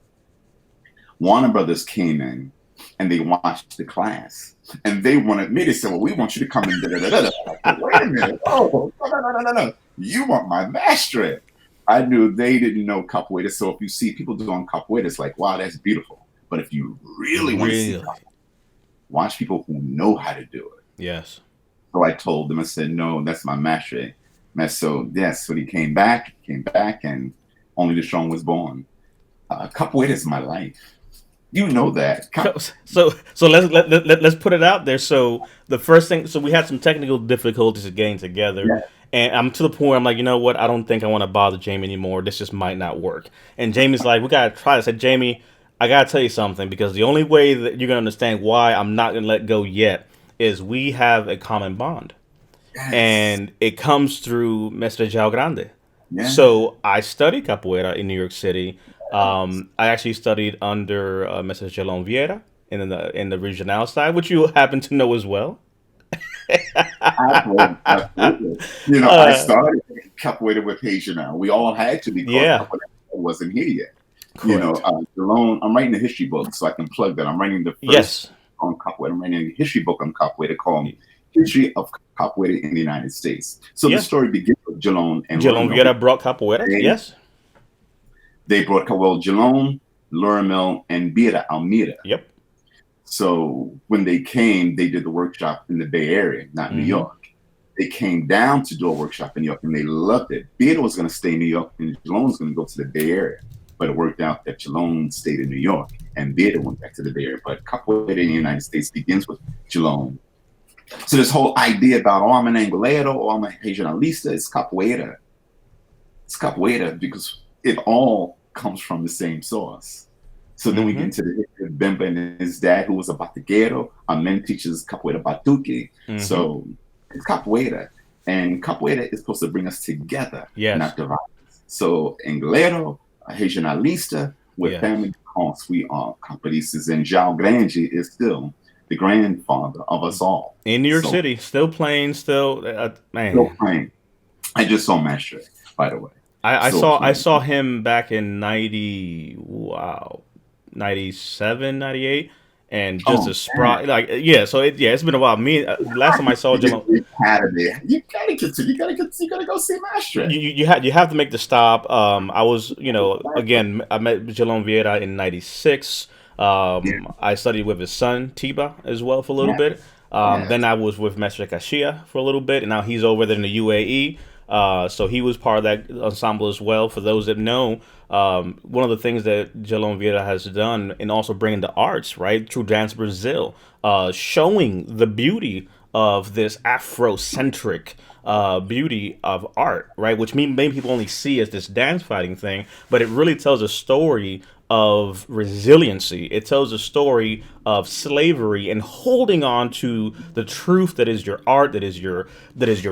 Warner Brothers came in and they watched the class. And they wanted me to say, well, we want you to come in. Da, da, da, da, da. I said, wait a minute. Oh, no. You want my mastery. I knew they didn't know capoeira. So if you see people doing capoeira, it's like, wow, that's beautiful. But if you really want to see really, capoeira, watch people who know how to do it. yes. So I told them, I said, no, that's my mastery. And so, yes, when he came back, and Only the Strong was born. Capoeira is my life. You know that. So let's put it out there. So the first thing, so we had some technical difficulties of getting together, Yeah, and I'm to the point. I'm like, you know what? I don't think I want to bother Jamie anymore. This just might not work. And Jamie's like, we gotta try this. I said, Jamie, I gotta tell you something because the only way that you're gonna understand why I'm not gonna let go yet is we have a common bond. Yes. and it comes through Mestre Jao Grande. Yeah. So I studied capoeira in New York City. I actually studied under Mestre Jelon Vieira in the regional side, which you happen to know as well. Absolutely. Absolutely. You know, I Uh, started capoeira with Asia now. We all had to because yeah, capoeira wasn't here yet. correct. Alone, I'm writing a history book, so I can plug that. I'm writing the first Yes. on capoeira. I'm writing a history book on capoeira called History of Capoeira in the United States. So the Yeah. story begins with Jalon and Jelon Lorimel. Vieira brought capoeira. They, Yes. they brought, well, Jalon, Lorimel, and Bira Almira. Yep. So when they came, they did the workshop in the Bay Area, not New Mm-hmm. York. They came down to do a workshop in New York and they loved it. Beard was going to stay in New York and Jalone was going to go to the Bay Area. But it worked out that Jalone stayed in New York and Beard went back to the Bay Area. But capoeira in the United States begins with Jalone. So this whole idea about, oh, I'm an Angolero, or I'm a regionalista, it's capoeira. It's capoeira because it all comes from the same source. So then we get Mm-hmm. into the history of Bemba and his dad, who was a batuquero. Our men teaches capoeira batuque. Mm-hmm. So it's capoeira. And capoeira is supposed to bring us together, Yes. not divide us. So Englero, regionalista, we're Yes. family because we are capoeiristas. And João Grande is still the grandfather of us all. In New York So City, still playing, still still man. playing. I just saw Master, by the way. I Still saw I playing. saw him back in 90, wow, 97, 98, and just Oh, a sprite like yeah. So it's been a while. Me last time I saw Jelon, you gotta be. You gotta get to. You gotta go see Master. you have to make the stop. I was again I met Jelon Vieira in 96. Yeah. I studied with his son Tiba as well for a little Yeah. bit. Then Yes. I was with Mestre Kashia for a little bit, and now he's over there in the UAE. So he was part of that ensemble as well. For those that know, one of the things that Jelon Vieira has done, and also bringing the arts right through Dance Brazil, showing the beauty of this Afrocentric beauty of art, right? Which many people only see as this dance fighting thing, but it really tells a story of resiliency. It tells a story of slavery and holding on to the truth that is your art, that is your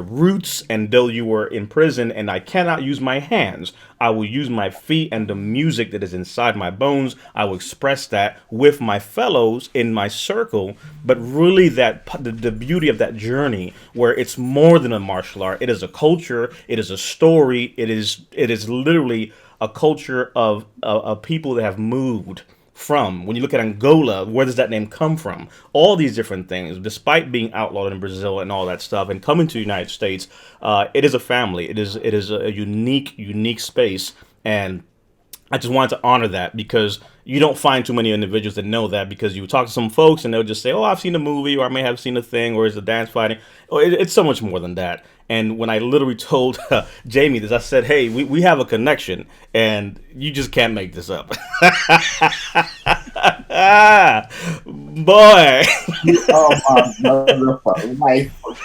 roots. And though you were in prison and I cannot use my hands, I will use my feet and the music that is inside my bones. I will express that with my fellows in my circle. But really, the beauty of that journey, where it's more than a martial art. It is a culture. It is a story. It is literally a culture of people that have moved from. When you look at Angola, where does that name come from? All these different things, despite being outlawed in Brazil and all that stuff, and coming to the United States, it is a family. It is a unique space, and I just wanted to honor that because you don't find too many individuals that know that, because you talk to some folks and they'll just say, "Oh, I've seen a movie, or I may have seen a thing, or is a dance fighting." Oh, it's so much more than that. And when I literally told Jamie this, I said, "Hey, we have a connection, and you just can't make this up." Ah, boy. Oh my motherfucker! Like for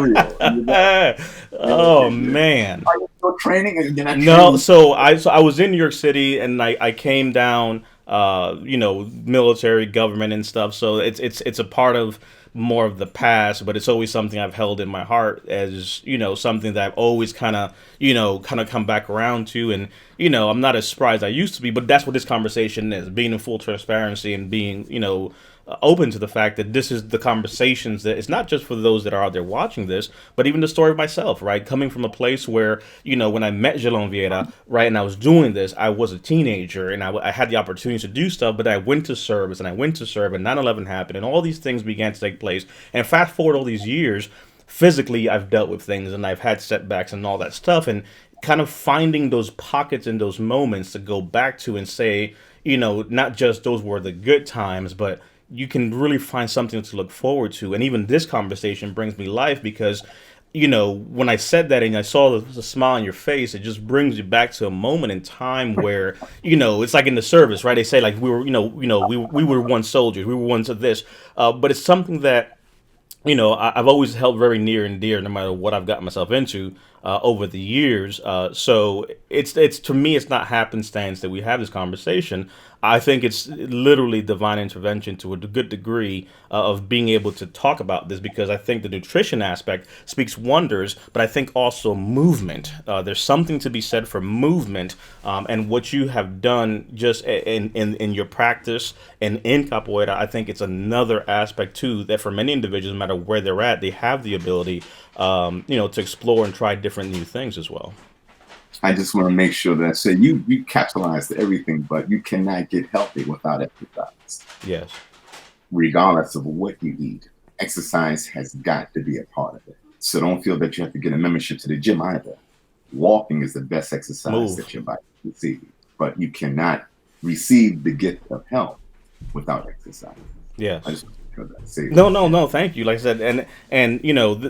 real. You know? Oh man. Are you still training? And you're not No, training? so I was in New York City, and I came down, military, government, and stuff. So it's a part of more of the past, but it's always something I've held in my heart as something that I've always kind of come back around to, and I'm not as surprised I used to be, but that's what this conversation is: being in full transparency and being open to the fact that this is the conversations that it's not just for those that are out there watching this, but even the story of myself, right? Coming from a place where, when I met Jelon Vieira, right, and I was doing this, I was a teenager and I had the opportunity to do stuff, but I went to service and I went to serve and 9/11 happened and all these things began to take place. And fast forward all these years, physically I've dealt with things and I've had setbacks and all that stuff, and kind of finding those pockets and those moments to go back to and say, not just those were the good times, but you can really find something to look forward to. And even this conversation brings me life because, when I said that and I saw the smile on your face, it just brings you back to a moment in time where, it's like in the service, right? They say like we were, we were once soldiers, we were once of this, but it's something that I've always held very near and dear, no matter what I've gotten myself into. over the years. So it's to me, it's not happenstance that we have this conversation. I think it's literally divine intervention to a good degree of being able to talk about this, because I think the nutrition aspect speaks wonders, but I think also movement. There's something to be said for movement, and what you have done just in your practice and in capoeira. I think it's another aspect too that for many individuals, no matter where they're at, they have the ability, to explore and try different new things as well. I just want to make sure that I say you capitalize everything, but you cannot get healthy without exercise, Yes. regardless of what you eat. Exercise has got to be a part of it. So don't feel that you have to get a membership to the gym either. Walking is the best exercise Move. that your body can receive, but you cannot receive the gift of health without exercise. I Yes. just want to make sure that I say No, that. no, no. Thank you. Like I said, and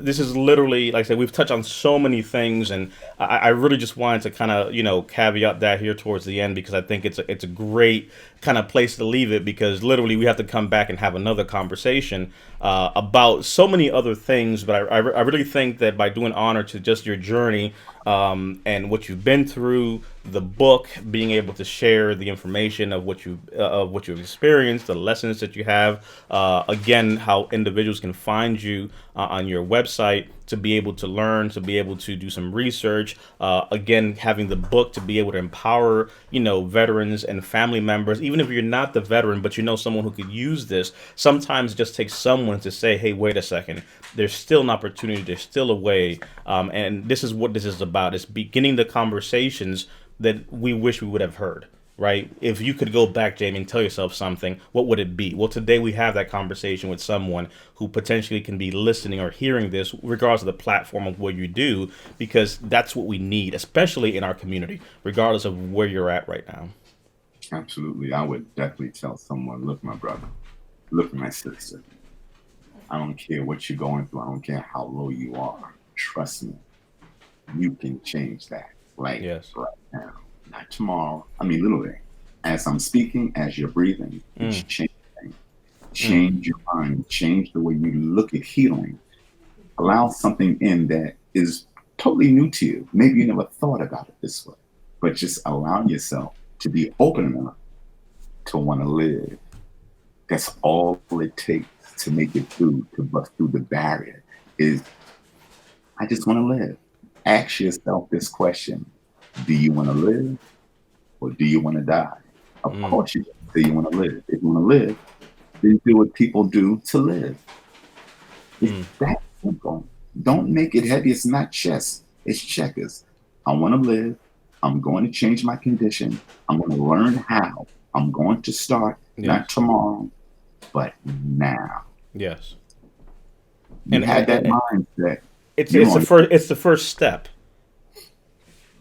this is literally, like I said, we've touched on so many things, and I really just wanted to kind of caveat that here towards the end, because I think it's a great kind of place to leave it, because literally we have to come back and have another conversation about so many other things. But I really think that by doing honor to just your journey, and what you've been through, the book, being able to share the information of what you've experienced, the lessons that you have, again, how individuals can find you on your website to be able to learn, to be able to do some research. Again, having the book to be able to empower, veterans and family members, even if you're not the veteran, but someone who could use this. Sometimes it just takes someone to say, "Hey, wait a second. There's still an opportunity. There's still a way." And this is what this is about. It's beginning the conversations that we wish we would have heard. Right? If you could go back, Jamie, and tell yourself something, what would it be? Well, today we have that conversation with someone who potentially can be listening or hearing this, regardless of the platform of what you do, because that's what we need, especially in our community, regardless of where you're at right now. Absolutely. I would definitely tell someone, look, my brother, look, my sister. I don't care what you're going through. I don't care how low you are. Trust me, you can change that. Like Yes. right now, not tomorrow. I mean, literally, as I'm speaking, as you're breathing, it's Mm, changing. mm, Change your mind, change the way you look at healing. Allow something in that is totally new to you. Maybe you never thought about it this way, but just allow yourself to be open enough to want to live. That's all it takes to make it through, to bust through the barrier. Is I just want to live. Ask yourself this question: do you want to live or do you want to die? Of mm, course, you say you want to live. If you want to live, then do what people do to live. It's mm. that simple. Don't make it heavy. It's not chess, it's checkers. I want to live. I'm going to change my condition. I'm going to learn how. I'm going to start not Yes. tomorrow, but now. Yes. You And, and, had that and mindset, it's you're it's the on. first it's the first step.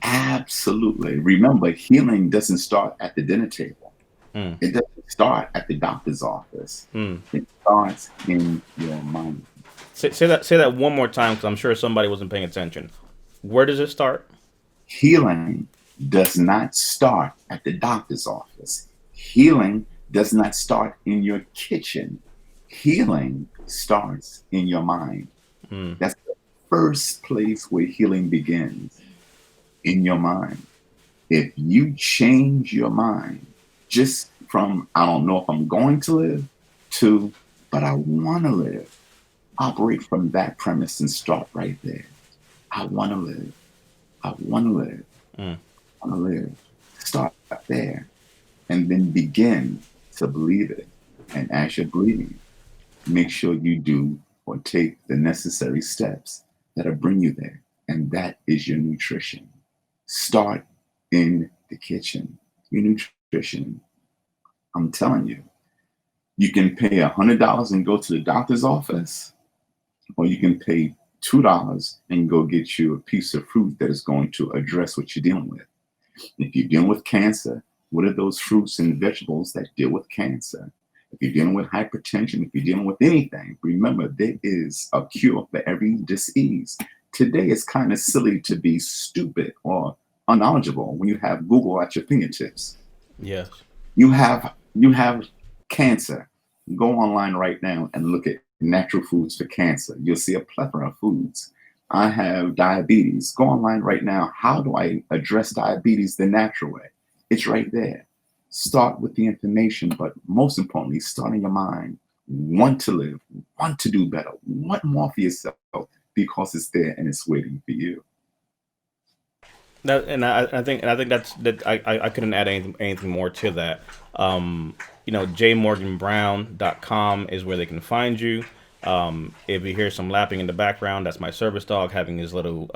Absolutely. Remember, healing doesn't start at the dinner table. Mm, It doesn't start at the doctor's office. mm. It starts in your mind. Say that one more time, because I'm sure somebody wasn't paying attention. Where does it start? Healing does not start at the doctor's office. Healing does not start in your kitchen. Healing starts in your mind. Mm, That's the first place where healing begins, in your mind. If you change your mind just from, I don't know if I'm going to live, to, but I want to live, operate from that premise and start right there. I want to live. I want to live. mm. I want to live. Start there and then begin to believe it. And as you're believing, make sure you do or take the necessary steps that'll bring you there. And that is your nutrition. Start in the kitchen. Your nutrition. I'm telling you, you can pay $100 and go to the doctor's office, or you can pay $2 and go get you a piece of fruit that is going to address what you're dealing with. If you're dealing with cancer, what are those fruits and vegetables that deal with cancer? If you're dealing with hypertension, if you're dealing with anything, remember there is a cure for every disease. Today it's kind of silly to be stupid or unknowledgeable when you have Google at your fingertips. Yes. You have cancer. Go online right now and look at natural foods for cancer. You'll see a plethora of foods. I have diabetes. Go online right now. How do I address diabetes the natural way? It's right there. Start with the information, but most importantly, start in your mind. Want to live, want to do better, want more for yourself because it's there and it's waiting for you. That, and I think I couldn't add anything more to that. Jmorganbrown.com is where they can find you. If you hear some lapping in the background, that's my service dog having his little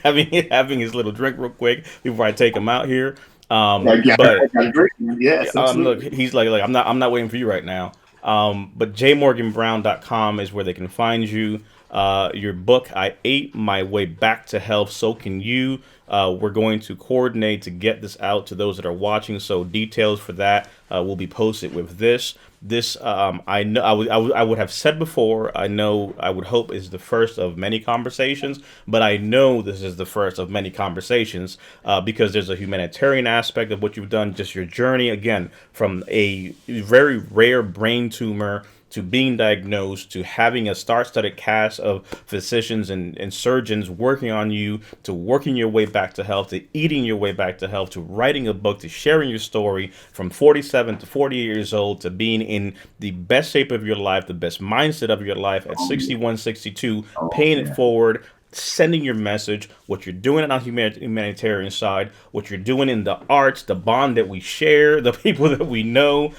having his little drink real quick before I take him out here. I But got a drink. Yes, Look, absolutely. he's like I'm not waiting for you right now. But jmorganbrown.com is where they can find you. Your book, I Ate My Way Back to Health, so can you. We're going to coordinate to get this out to those that are watching. So details for that will be posted with this. This I know I would have said before. I know I would hope is the first of many conversations, but I know this is the first of many conversations because there's a humanitarian aspect of what you've done. Just your journey again from a very rare brain tumor to being diagnosed to having a star-studded cast of physicians and surgeons working on you to working your way back to health to eating your way back to health to writing a book to sharing your story from 47 to 40 years old to being in the best shape of your life, the best mindset of your life at Oh, yeah. 61, 62, Oh, paying it yeah. forward, sending your message, what you're doing on the humanitarian side, what you're doing in the arts, the bond that we share, the people that we know.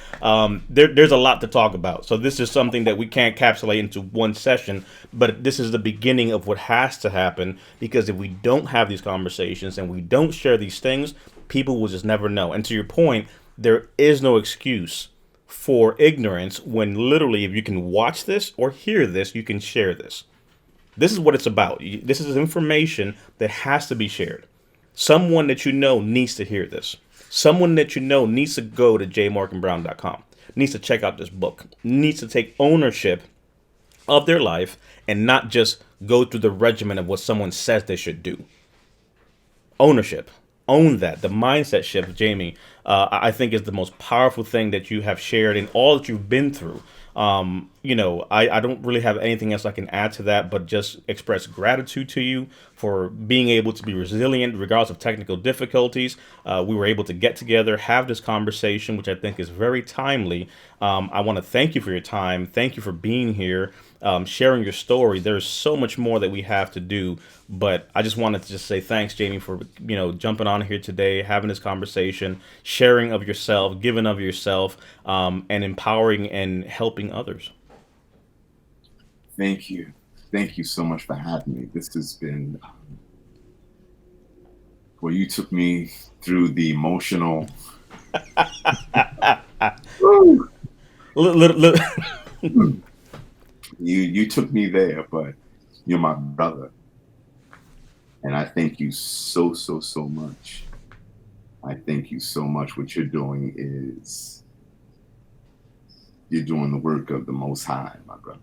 There's a lot to talk about. So this is something that we can't capsulate into one session, but this is the beginning of what has to happen because if we don't have these conversations and we don't share these things, people will just never know. And to your point, there is no excuse for ignorance when literally if you can watch this or hear this, you can share this. This is what it's about. This is information that has to be shared. Someone that you know needs to hear this. Someone that you know needs to go to jmorganbrown.com, needs to check out this book, needs to take ownership of their life and not just go through the regimen of what someone says they should do. Ownership. Own that. The mindset shift, Jamie, I think is the most powerful thing that you have shared in all that you've been through. I don't really have anything else I can add to that, but just express gratitude to you for being able to be resilient regardless of technical difficulties. We were able to get together, have this conversation, which I think is very timely. I want to thank you for your time. Thank you for being here, sharing your story. There's so much more that we have to do, but I just wanted to just say thanks, Jamie, for jumping on here today, having this conversation, sharing of yourself, giving of yourself, and empowering and helping others. Thank you. Thank you so much for having me. This has been, well, you took me through the emotional. Woo! Li- li- li- You took me there, but you're my brother. And I thank you so much. I thank you so much. What you're doing is you're doing the work of the Most High, my brother.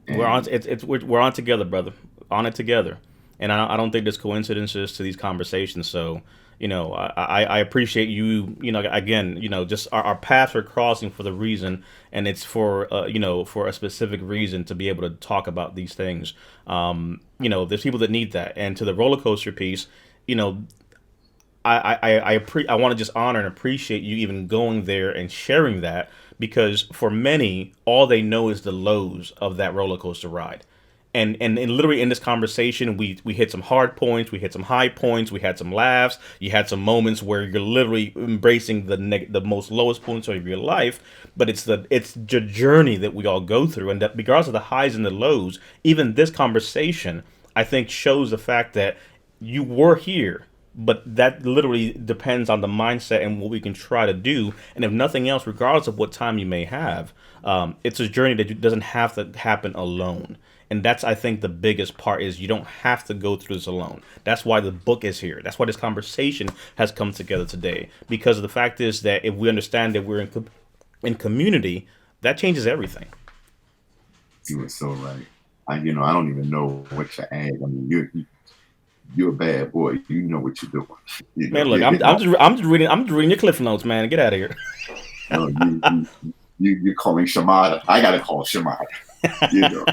We're on. And We're on together, brother. On it together. And I don't think there's coincidences to these conversations. So, I appreciate you. Again, just our paths are crossing for the reason, and it's for for a specific reason to be able to talk about these things. There's people that need that. And to the roller coaster piece, you know, I want to just honor and appreciate you even going there and sharing that because for many, all they know is the lows of that roller coaster ride. And literally in this conversation, we hit some hard points, we hit some high points, we had some laughs, you had some moments where you're literally embracing the most lowest points of your life, but it's the journey that we all go through, and that regardless of the highs and the lows, even this conversation I think shows the fact that you were here, but that literally depends on the mindset and what we can try to do. And if nothing else, regardless of what time you may have, it's a journey that doesn't have to happen alone. And that's, I think, the biggest part is you don't have to go through this alone. That's why the book is here. That's why this conversation has come together today. Because the fact is that if we understand that we're in community, that changes everything. you were so right. I don't even know what to add. I mean, you're a bad boy. You know what you're doing. Man, look, You're I'm, hitting I'm all. just I'm just reading your cliff notes, man. Get out of here. No, you're calling Shamada. I gotta call Shamada. You know.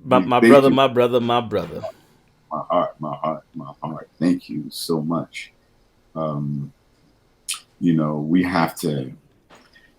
My Thank brother, you. my brother, my brother. My heart, my heart, my heart. Thank you so much. Um, we have to,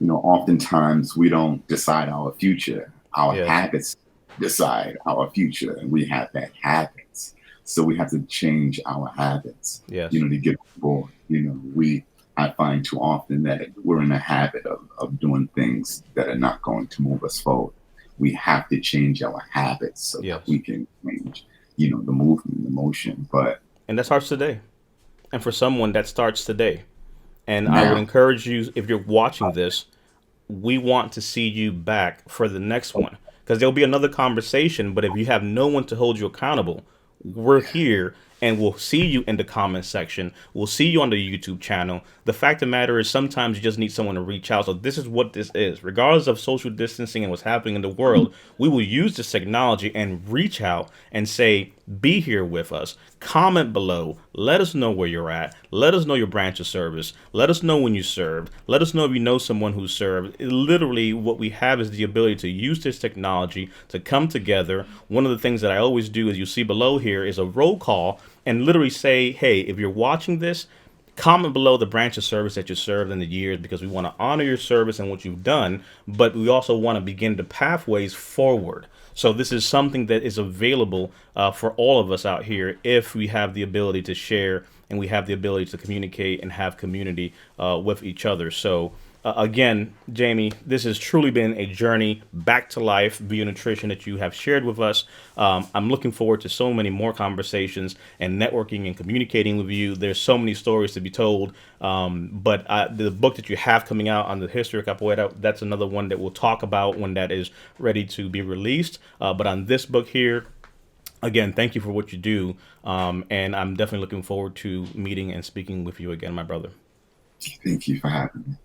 oftentimes we don't decide our future. Our Yes, habits decide our future, and we have bad habits. So we have to change our habits, yes, to get on board. I find too often that we're in a habit of doing things that are not going to move us forward. We have to change our habits so that yes. we can change, the movement, the motion. But And that starts today. And for someone, that starts today. And I would now, encourage you, if you're watching this, we want to see you back for the next one because there'll be another conversation. But if you have no one to hold you accountable, we're here and we'll see you in the comment section. We'll see you on the YouTube channel. The fact of the matter is sometimes you just need someone to reach out. So this is what this is. Regardless of social distancing and what's happening in the world, we will use this technology and reach out and say, be here with us. Comment below. Let us know where you're at. Let us know your branch of service. Let us know when you served. Let us know if you know someone who served. Literally, what we have is the ability to use this technology to come together. One of the things that I always do, as you see below here, is a roll call and literally say, hey, if you're watching this, comment below the branch of service that you served in the years because we want to honor your service and what you've done, but we also want to begin the pathways forward. So this is something that is available for all of us out here if we have the ability to share and we have the ability to communicate and have community with each other. So again, Jamie, this has truly been a journey back to life via nutrition that you have shared with us. I'm looking forward to so many more conversations and networking and communicating with you. There's so many stories to be told. But the book that you have coming out on the history of capoeira, that's another one that we'll talk about when that is ready to be released. But on this book here, again, thank you for what you do. And I'm definitely looking forward to meeting and speaking with you again, my brother. thank you for having me.